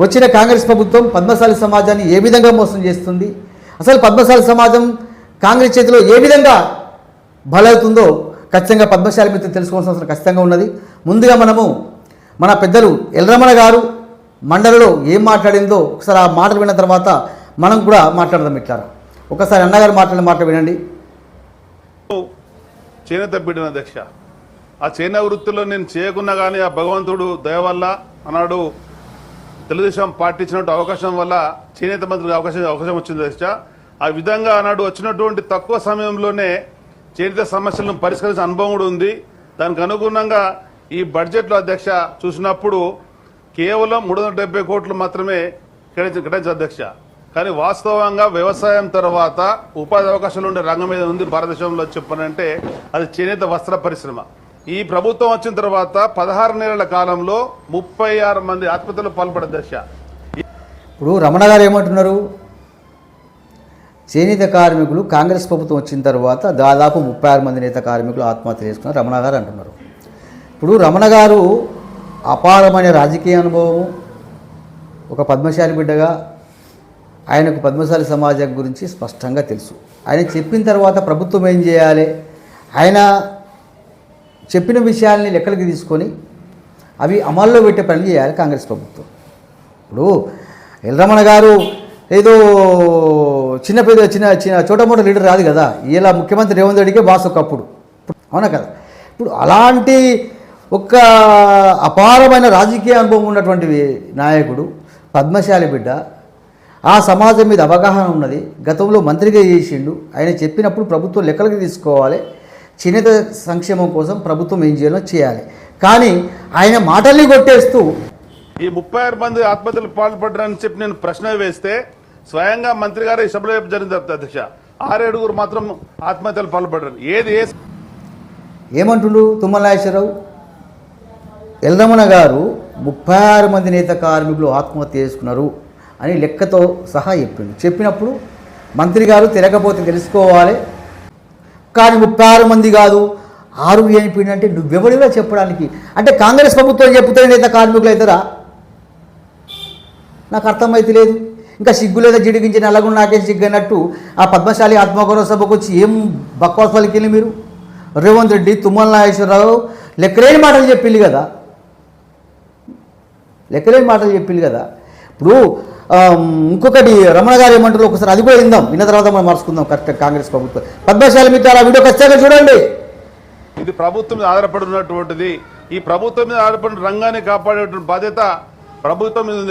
వచ్చిన కాంగ్రెస్ ప్రభుత్వం పద్మశాలి సమాజాన్ని ఏ విధంగా మోసం చేస్తుంది, అసలు పద్మశాలి సమాజం కాంగ్రెస్ చేతిలో ఏ విధంగా బలవుతుందో ఖచ్చితంగా పద్మశాలి మిత్రులు తెలుసుకోవాల్సిన అవసరం ఖచ్చితంగా ఉన్నది. ముందుగా మనము మన పెద్దలు ఎల్రమణ గారు మండలిలో ఏం మాట్లాడిందో ఒకసారి ఆ మాటలు విన్న తర్వాత మనం కూడా మాట్లాడదాం. ఇట్లా ఒకసారి అన్నగారు మాట్లాడిన మాట వినండి. చేనేత బిడ్డన అధ్యక్ష, ఆ చేనేత వృత్తిలో నేను చేయకున్నా కానీ ఆ భగవంతుడు దయ వల్ల అన్నాడు తెలుగుదేశం పార్టీ ఇచ్చినట్టు అవకాశం వల్ల చేనేత మంత్రికి అవకాశం వచ్చింది అధ్యక్ష. ఆ విధంగా అన్నాడు వచ్చినటువంటి తక్కువ సమయంలోనే చేనేత సమస్యలను పరిష్కరించే అనుభవం కూడా ఉంది. దానికి అనుగుణంగా ఈ బడ్జెట్లో అధ్యక్ష చూసినప్పుడు కేవలం 370 కోట్లు మాత్రమే కేటాయించారు అధ్యక్ష. కానీ వాస్తవంగా వ్యవసాయం తర్వాత ఉపాధి అవకాశాలు ఉండే రంగం మీద ఉంది భారతదేశంలో చెప్పనంటే అది చేనేత వస్త్ర పరిశ్రమ. ఈ ప్రభుత్వం వచ్చిన తర్వాత 16 నెలల కాలంలో 36 మంది ఆత్మహత్యలు పాల్పడ్డ దశ. ఇప్పుడు రమణ గారు ఏమంటున్నారు, చేనేత కార్మికులు కాంగ్రెస్ ప్రభుత్వం వచ్చిన తర్వాత దాదాపు 36 మంది నేత కార్మికులు ఆత్మహత్య చేసుకున్నారు రమణ గారు అంటున్నారు. ఇప్పుడు రమణ గారు అపారమైన రాజకీయ అనుభవము, ఒక పద్మశాలి బిడ్డగా ఆయనకు పద్మశాలి సమాజం గురించి స్పష్టంగా తెలుసు. ఆయన చెప్పిన తర్వాత ప్రభుత్వం ఏం చేయాలి, ఆయన చెప్పిన విషయాల్ని లెక్కలకి తీసుకొని అవి అమల్లో పెట్టే పని చేయాలి కాంగ్రెస్ ప్రభుత్వం. ఇప్పుడు ఎల్రమణ గారు ఏదో చిన్న చోటమోట లీడర్ రాదు కదా, ఇలా ముఖ్యమంత్రి రేవంత్ రెడ్డికే బాస్ ఒకప్పుడు, అవునా కదా. ఇప్పుడు అలాంటి ఒక అపారమైన రాజకీయ అనుభవం ఉన్నటువంటి నాయకుడు, పద్మశాలి బిడ్డ, ఆ సమాజం మీద అవగాహన ఉన్నది, గతంలో మంత్రిగా చేసిండు. ఆయన చెప్పినప్పుడు ప్రభుత్వం లెక్కలకి తీసుకోవాలి, చేనేత సంక్షేమం కోసం ప్రభుత్వం ఏం చేయాలో చేయాలి. కానీ ఆయన మాటల్ని కొట్టేస్తూ ఈ 36 మంది ఆత్మహత్యలు పాల్పడ్డారని చెప్పి నేను ప్రశ్న వేస్తే స్వయంగా మంత్రి గారు ఈ సభలో జరిగింది అధ్యక్ష. 6 మాత్రం ఆత్మహత్యలు పాల్పడ్డారు. ఏమంటుండు తుమ్మల నాగేశ్వరరావు, ఎల్రమణ గారు 36 మంది నేత కార్మికులు ఆత్మహత్య చేసుకున్నారు అని లెక్కతో సహా చెప్పిండు. చెప్పినప్పుడు మంత్రి గారు తిరగపోతే తెలుసుకోవాలి, కానీ 36 మంది కాదు 6 అనిపోయింది అంటే నువ్వెవడిగా చెప్పడానికి? అంటే కాంగ్రెస్ ప్రభుత్వం చెప్తే నేత కార్మికులు అవుతారా? నాకు అర్థమైతే లేదు. ఇంకా సిగ్గు లేదా జిడిగించి నల్లగుండ నాకేసి సిగ్గన్నట్టు ఆ పద్మశాలి ఆత్మగౌరవ సభకు వచ్చి ఏం బక్వాస్ పలికింది మీరు? రేవంత్ రెడ్డి, తుమ్మల నాగేశ్వరరావు లెక్కలేని మాటలు చెప్పింది కదా, లెక్కలేని మాటలు చెప్పింది కదా. ఇప్పుడు ఇంకొకటి రమణ గారు ఏమంటారు ఒకసారి అది కూడా విందాం, విన్న తర్వాత మనం మార్చుకుందాం. కరెక్ట్ కాంగ్రెస్ ప్రభుత్వం పద్మశాలి మిత్రులు ఆ వీడియో ఖచ్చితంగా చూడండి. ఇది ప్రభుత్వం మీద ఆధారపడి ఉన్నటువంటిది. ఈ ప్రభుత్వం మీద ఆధారపడిన రంగాన్ని కాపాడేటువంటి బాధ్యత ప్రభుత్వం మీద ఉంది.